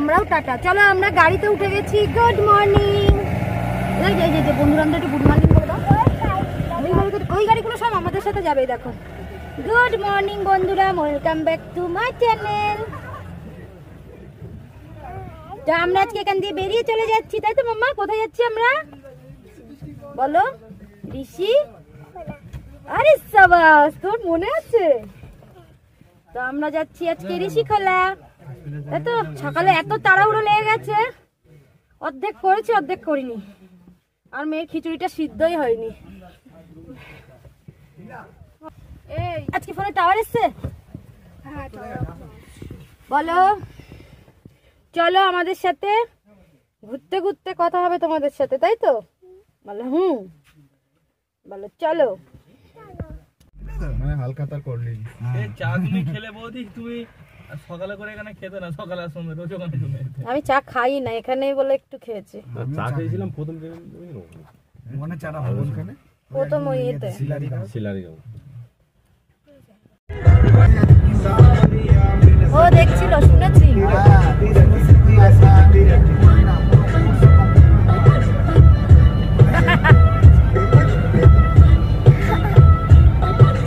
আমরাও টাটা। চলো আমরা গাড়িতে উঠে গেছি। Good morning. বন্ধুরা আমরা একটু গুড মর্নিং করে দাও। ওই গাড়িগুলো সব আমাদের সাথে যাবে। দেখো, গুড মর্নিং বন্ধুরা, welcome back to my channel. তো আমরা আজকে এখান দিয়ে বেরিয়ে চলে যাচ্ছি, তাই তো মাম্মা? কোথায় যাচ্ছি আমরা বলো? ঋষি। আরে সাবাস, তোর মনে আছে? তো আমরা যাচ্ছি আজকে ঋষিখোলা। তাই তো? সকালে এত তাড়াহুড়ো লেগে গেছে, অর্ধেক করেছি অর্ধেক করিনি, আর মেয়ের খিচুড়িটা সিদ্ধই হয়নি। আজকে ফোনে টাওয়ার এসছে? বলো, চলো আমাদের সাথে ঘুরতে ঘুরতে কথা হবে তোমাদের সাথে, তাই তো? বলো হুম, বলো চলো। হালকা তার করলি চা তুমি খেলে বৌদি, তুমি সকালে করে এখানে খেতে না, সকালে সন্ধ্যে রোজ ওখানে তুমি? আমি চা খাই না, এখানেই বলে একটু খেয়েছি। চা খেয়েছিলাম প্রথম দিন, মনে চারা হবে ওখানে প্রথম ইয়েতে সিলারি। ও দেখছিল, শুনেছি।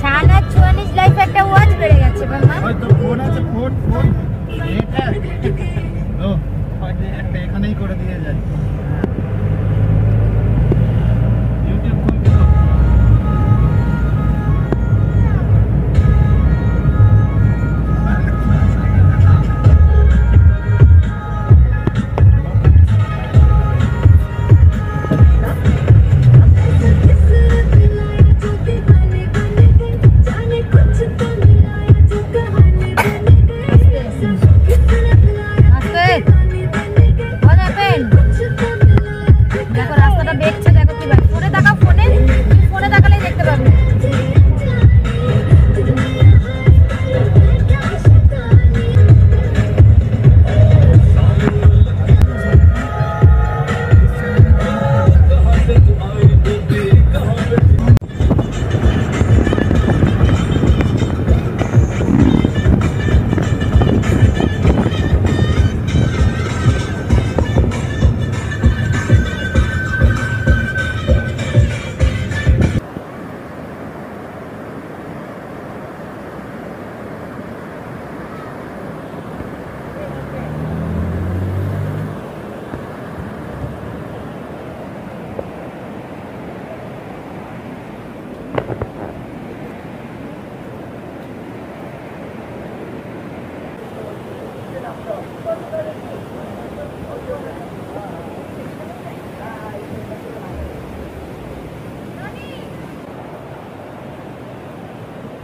ছানা চুয়ানিজ লাইফ একটা ওয়াচ বেড়ে গেছে মাম্মা। হয়তো ফোন আছে, ফোন এটা এখানেই করে দিয়ে যায়। ইউটিউব ফোন কেন? দেখো রাস্তাটা দেখছে, দেখো কি ভাই। ফোনে তাকাও, ফোনে তাকালেই দেখতে পাবে।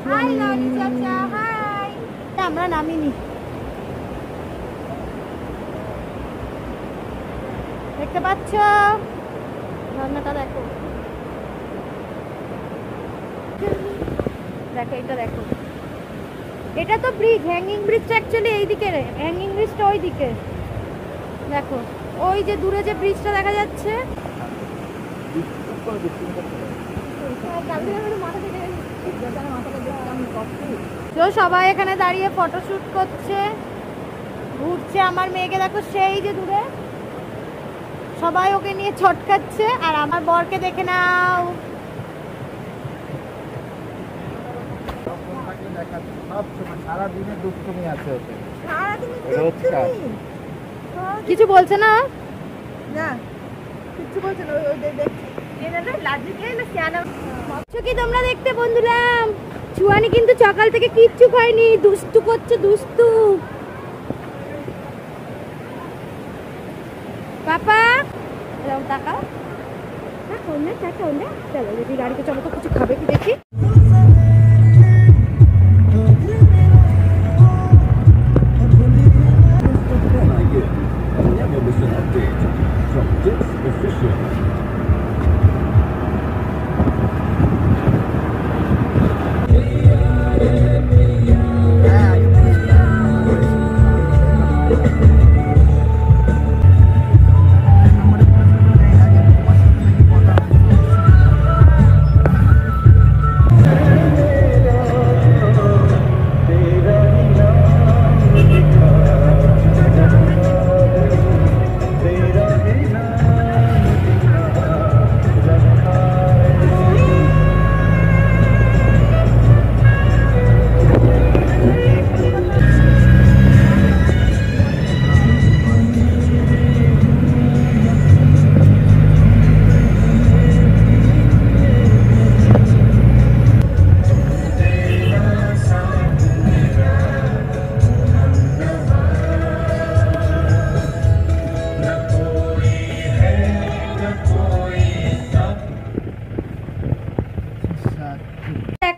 হাই লনি চাচা, হাই। আমরা নামিনি, দেখতে পাচ্ছ রান্নাটা? দেখো দেখো, এটা দেখো, এটা তো ব্রিজ, হ্যাঙ্গিং ব্রিজটা অ্যাকচুয়ালি এইদিকে, হ্যাঙ্গিং ব্রিজটা ওই দিকে। দেখো ওই যে দূরে যে ব্রিজটা দেখা যাচ্ছে, তো সবাই এখানে দাঁড়িয়ে ফটোশুট করছে, ঘুরছে। আমার মেয়েকে দেখো, সেই যে দূরে সবাই ওকে নিয়ে ছটকাচ্ছে, আর আমার বরকে দেখে নাও। কিছু বলছে না, কিছু বলছে না। কি তোমরা দেখতে বন্ধুরা, চুয়ানি কিন্তু সকাল থেকে কিচ্ছু খায়নি, দুষ্টু করছে, দুষ্টু। পাপা তাকাও, চলো যদি গাড়িতে চলো তো কিছু খাবে কি দেখি।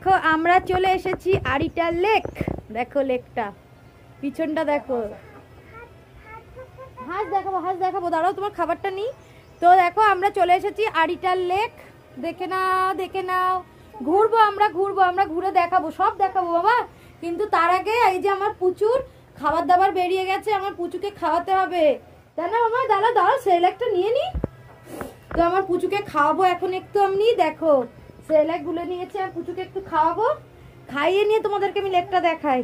দেখো আমরা চলে এসেছি আরিটা লেক। দেখো লেকটা, পিছনটা দেখো। হাঁস দেখাবো, দাঁড়াও তোমার খাবারটা নিই। তো দেখো আমরা চলে এসেছি আরিটা লেক। দেখে নাও। ঘুরবো আমরা ঘুরে দেখাবো, সব দেখাবো বাবা। কিন্তু তার আগে এই যে আমার পুচুর খাবার দাবার বেরিয়ে গেছে, আমার পুচুকে খাওয়াতে হবে, তাই না মামা? দাঁড়াও সেরেলাকটা নিয়ে নি। তো আমার পুচুকে খাওয়াবো এখন একটু। আমি দেখো সেরেলাক গুলো নিয়েছি, আর পুচুকে একটু খাওয়াবো। খাইয়ে নিয়ে তোমাদেরকে আমি লেকটা দেখাই।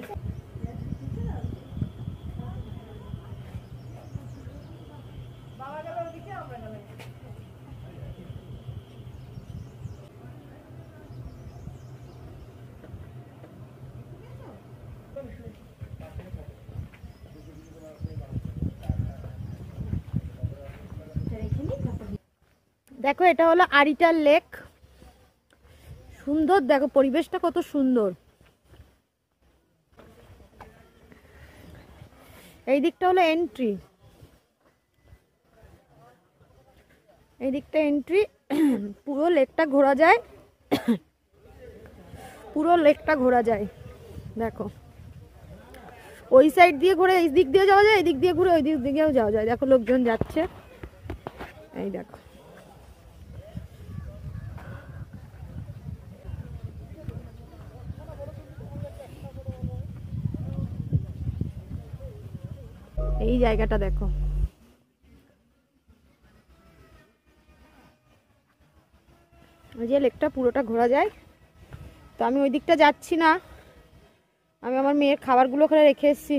দেখো এটা হলো আরিটা লেক। সুন্দর, দেখো পরিবেশটা কত সুন্দর। এই দিকটা হলো এন্ট্রি, এই দিকটা এন্ট্রি। পুরো লেকটা ঘোরা যায়, দেখো ওই সাইড দিয়ে ঘুরে এই দিক দিয়ে যাওয়া যায়, এই দিক দিয়ে ঘুরে ওই দিক দিকেও যাওয়া যায়। দেখো লোকজন যাচ্ছে, এই দেখো। এই জায়গাটা দেখো, ওই যে লেকটা পুরোটা ঘোরা যায়। তো আমি ওই দিকটা যাচ্ছি না, আমি আমার মেয়ের খাবারগুলো ওখানে রেখে এসেছি।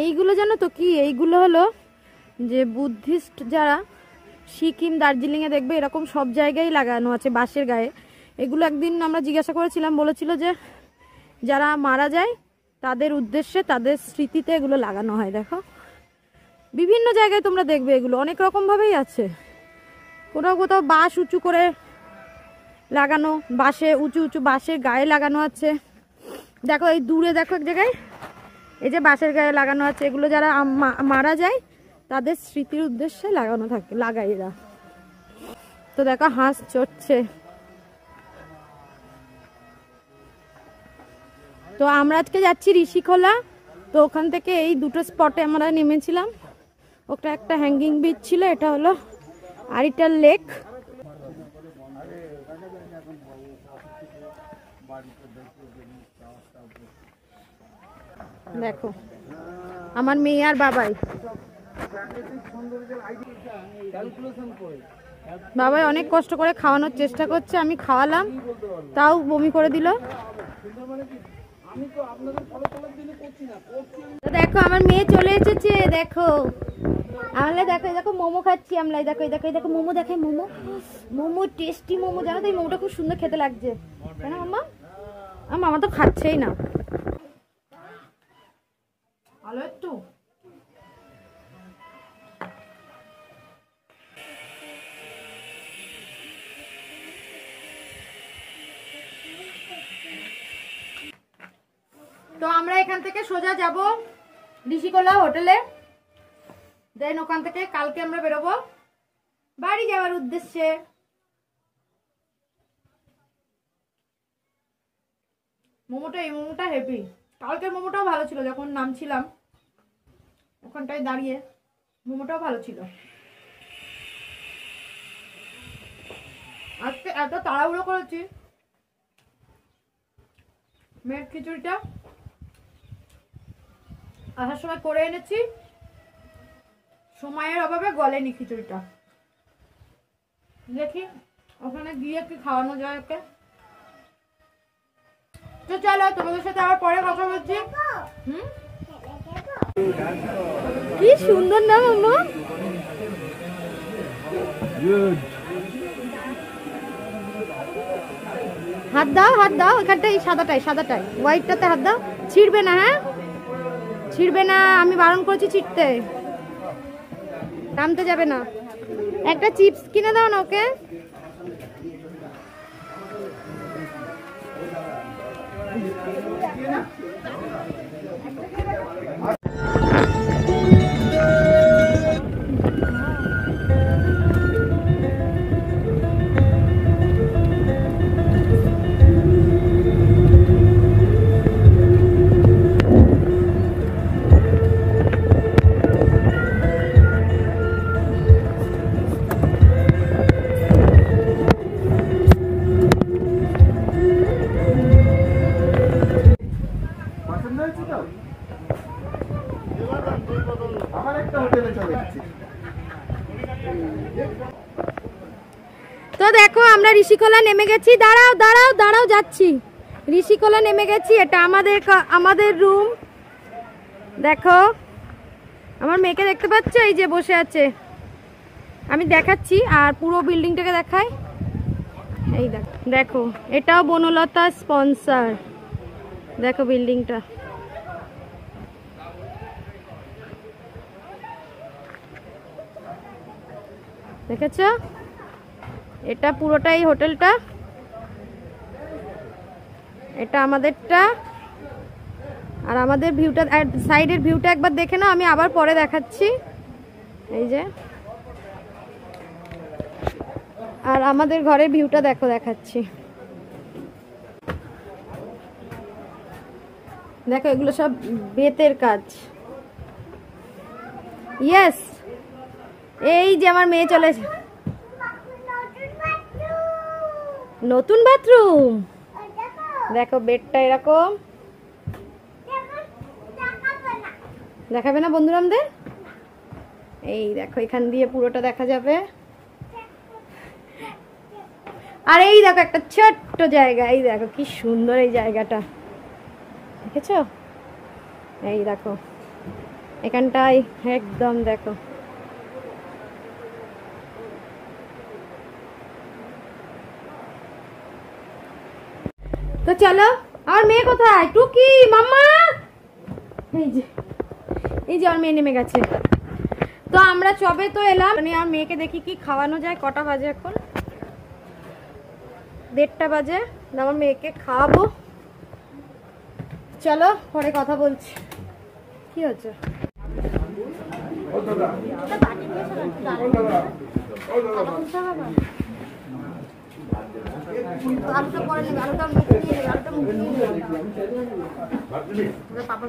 এইগুলো জানো তো কি, এইগুলো হলো যে বুদ্ধিস্ট যারা সিকিম দার্জিলিংয়ে দেখবে এরকম সব জায়গায় লাগানো আছে বাঁশের গায়ে। এগুলো একদিন আমরা জিজ্ঞাসা করেছিলাম, বলেছিল যে যারা মারা যায় তাদের উদ্দেশ্যে, তাদের স্মৃতিতে এগুলো লাগানো হয়। দেখো বিভিন্ন জায়গায় তোমরা দেখবে এগুলো অনেক রকম ভাবেই আছে। কোথাও কোথাও বাঁশ উঁচু করে লাগানো, উঁচু বাঁশের গায়ে লাগানো আছে। দেখো এই দূরে দেখো এক জায়গায় এই যে বাঁশের গায়ে লাগানো আছে। এগুলো যারা মারা যায় তাদের স্মৃতির উদ্দেশ্যে লাগায় এরা। তো দেখো হাঁস চড়ছে। তো আমরা আজকে যাচ্ছি ঋষিখোলা। তো ওখান থেকে এই দুটো স্পটে আমরা নেমেছিলাম। ওটা একটা হ্যাঙ্গিং ব্রিজ ছিল, এটা হলো আরিটা লেক। দেখো আমার মেয়ে আর বাবাই অনেক কষ্ট করে খাওয়ানোর চেষ্টা করছে। আমি খাওয়ালাম, তাও বমি করে দিল। দেখো আমার মেয়ে চলে এসেছে। দেখো আমরা দেখো মোমো খাচ্ছি আমরা। দেখো মোমো, দেখে মোমো টেস্টি মোমো। জানো তো এই মোমোটা খুব সুন্দর খেতে লাগছে, তাই না মাম্মা? মামা তো খাচ্ছেই না। ভালো একটু তো আমরা এখান থেকে সোজা যাব ঋষিখোলা হোটেলে। দেন ওখান থেকে কালকে আমরা বেরোবো বাড়ি যাওয়ার উদ্দেশ্যে। এই মোমোটা হেভি। কালকের মোমোটাও ভালো ছিল, যখন নামছিলাম ওখানটায় দাঁড়িয়ে মোমোটাও ভালো ছিল। আজকে এত তাড়াহুড়ো করেছি, মেয়ের খিচুড়িটা আসার সময় করে এনেছি, সময়ের অভাবে গলেনি খিচুড়িটা। দেখি ওখানে গিয়ে কি খাওয়ানো যায় ওকে। তো চলো তোমাদের সাথে আবার পরে কথা বলছি। কি সুন্দর না মাম্মা? হাত দাও এখানটাই, সাদাটাই হোয়াইটটাতে হাত দাও। ছিড়বে না, হ্যাঁ ছিড়বে না, আমি বারণ করেছি ছিটতে, টানতে যাবে না। একটা চিপস কিনে দাও না ওকে। তো দেখো আমরা ঋষিখোলা নেমে গেছি। দাঁড়াও দাঁড়াও দাঁড়াও, যাচ্ছি। ঋষিখোলা নেমে গেছি। এটা আমাদের রুম। দেখো আমার মেয়েকে দেখতে পাচ্ছ, এই যে বসে আছে। আমি দেখাচ্ছি আর পুরো বিল্ডিংটাকে দেখাই। এই দেখো এটাও বনলতা স্পন্সর। দেখো বিল্ডিংটা, দেখেছো? এটা পুরোটাই হোটেলটা, এটা আমাদেরটা। আর আমাদের ভিউটা, সাইডের ভিউটা একবার দেখে নাও, আমি আবার পরে দেখাচ্ছি। এই যে, আর আমাদের ঘরের ভিউটা দেখো, দেখাচ্ছি। দেখো এগুলো সব বেতের কাজ। ইয়েস, এই যে আমার মেয়ে চলেছে। নতুন বাথরুম, দেখো বেডটা এরকম। দেখাবে না বন্ধুরা আমাদের? এই দেখো এখান দিয়ে পুরোটা দেখা যাবে। আর এই দেখো একটা ছোট্ট জায়গা, এই দেখো কি সুন্দর এই জায়গাটা, দেখেছো? এই দেখো এখানটায় একদম দেখো। তো চলো, আমার মেয়ে কোথায়? টুকি মাম্মা, এই যে আমার মেয়ে নেমে গেছে। তো আমরা সবে তো এলাম, মানে আমার মেয়েকে দেখি কি খাওয়ানো যায়। কটা বাজে এখন? 1:30 বাজে। আমার মেয়েকে খাওয়াবো, চলো পরে কথা বলছি। কি হচ্ছে? আলুটা পরে নেবে, আলুটা মুখে নিয়ে নেবে, আলুটা মুখে নিয়ে নেবে। পাপা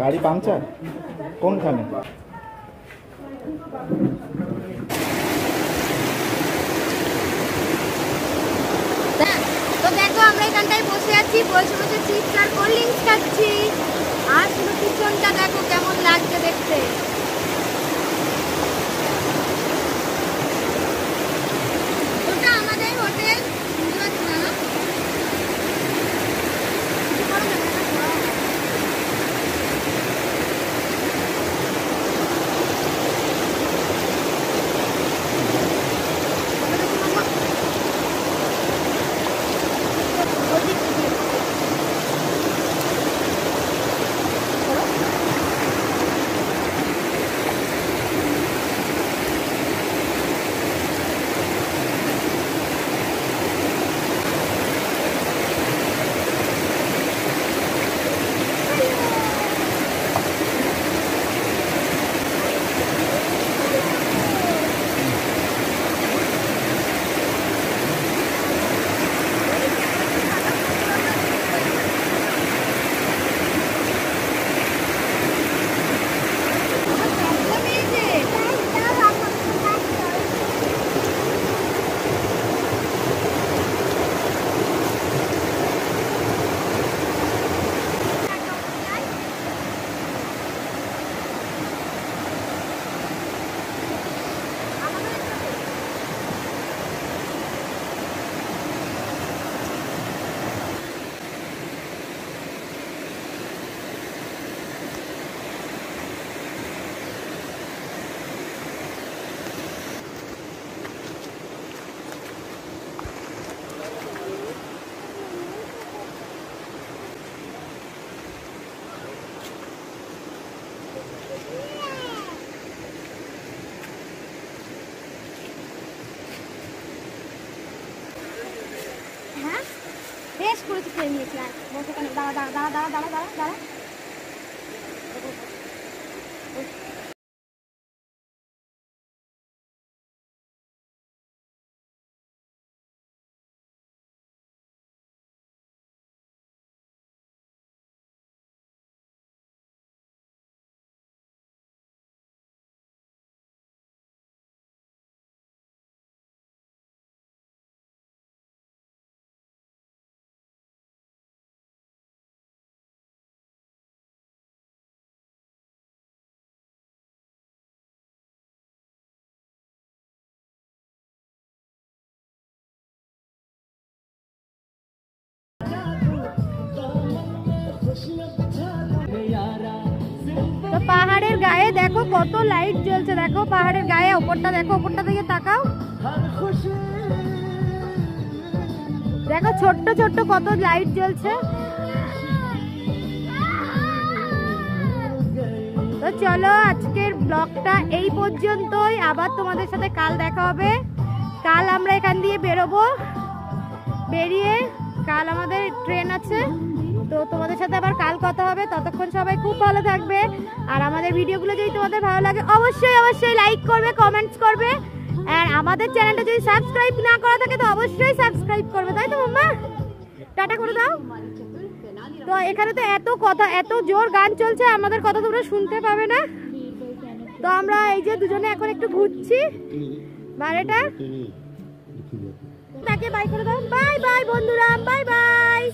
গাড়ি পাংচার কোনখানে? তো দেখো আমরা এখানটায় বসে আছি, বসে বসে চিপস আর কোল্ড ড্রিঙ্কস খাচ্ছি। আর শুধু পিছনটা দেখো কেমন লাগছে দেখতে। ওটা আমাদের হোটেল। বেশ করেছি, খেয়ে নিয়েছি। আর বসে কেন? দাঁড়া দাঁড়া দাঁড়া দাঁড়া দাঁড়া দাঁড়া দাঁড়া। পাহাড়ের গায়ে দেখো কত লাইট জ্বলছে, দেখো পাহাড়ের গায়ে, ওপরটা দেখো, ওপরটা দিকে তাকাও, দেখো ছোট্ট ছোট্ট কত লাইট জ্বলছে। তো চলো আজকের ব্লগটা এই পর্যন্তই, আবার তোমাদের সাথে কাল দেখা হবে। কাল আমরা এখান দিয়ে বেরোবো, বেরিয়ে কাল আমাদের ট্রেন আছে, তো তোমাদের সাথে আবার কাল কথা হবে। ততক্ষণ সবাই খুব ভালো থাকবে, আর আমাদের ভিডিওগুলো যদি তোমাদের ভালো লাগে অবশ্যই অবশ্যই লাইক করবে, কমেন্টস করবে, আর আমাদের চ্যানেলটা যদি সাবস্ক্রাইব না করা থাকে তো অবশ্যই সাবস্ক্রাইব করবে, তাই তো মাম্মা? টাটা করে দাও। তো এখানে তো এত কথা, এত জোর গান চলছে, আমাদের কথা তোমরা শুনতে পাবে না। তো আমরা এই যে দুজনে এখন একটু ঘুরছি বাইরেটা, তাকে বাই করে দাও। বাই বাই বন্ধুরা, বাই বাই।